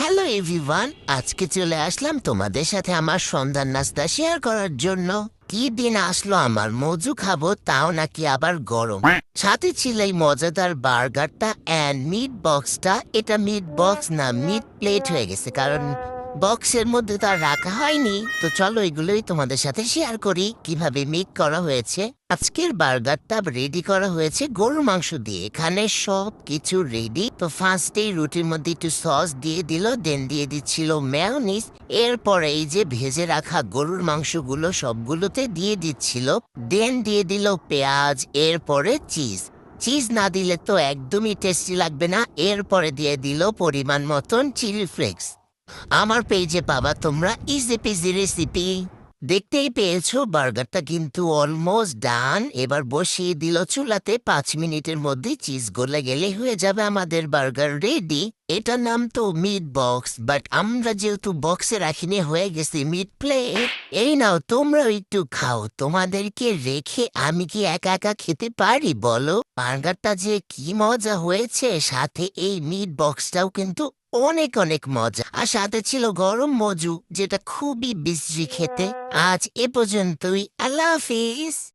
Hello everyone, আজকে চলে আসলাম তোমাদের সাথে আমার সন্ধ্যার নাস্তা শেয়ার করার জন্য। কি দিন আসলো আমার, মজু খাবো তাও নাকি আবার গরম। সাথে ছিল এই মজাদার বার্গারটা অ্যান্ড মিট বক্সটা। এটা মিট বক্স না, মিট প্লেট হয়ে গেছে, কারণ বক্সের মধ্যে তো আর রাখা হয়নি। তো চলো এগুলোই তোমাদের সাথে শেয়ার করি কিভাবে মেক করা হয়েছে। আজকের বার্গারটা রেডি করা হয়েছে গরুর মাংস দিয়ে। এখানে সব কিছু রেডি। তো ফার্স্টেই রুটির মধ্যে একটু সস দিয়ে দিল, দেন দিয়ে দিচ্ছিল মেয়োনিজ। এরপরে এই যে ভেজে রাখা গরুর মাংসগুলো সবগুলোতে দিয়ে দিচ্ছিল, দেন দিয়ে দিল পেঁয়াজ, এরপরে চিজ। চিজ না দিলে তো একদমই টেস্টি লাগবে না। এরপরে দিয়ে দিল পরিমাণ মতন চিলি ফ্লেক্স। আমার পেজে পাবা তোমরা ইজি পিজি রেসিপি। দেখতেই পেয়েছো বার্গারটা কিন্তু অলমোস্ট ডান। এবার বসিয়ে দিল চুলাতে, 5 মিনিটের মধ্যে চিজ গলে গেলে হয়ে যাবে আমাদের বার্গার রেডি। এটার নাম তো মিট বক্স, বাট আমরা যেহেতু বক্সে রাখিনি হয়ে গেছে মিট প্লেট। এই নাও তোমরা একটু খাও, তোমাদেরকে রেখে আমি কি একা একা খেতে পারি বলো? বার্গারটা যে কি মজা হয়েছে, সাথে এই মিট বক্সটাও কিন্তু অনেক অনেক মজা। আর সাথে ছিল গরম মজু, যেটা খুবই বিশ্রী খেতে। আজ এ পর্যন্তই, আল্লাহ হাফিজ।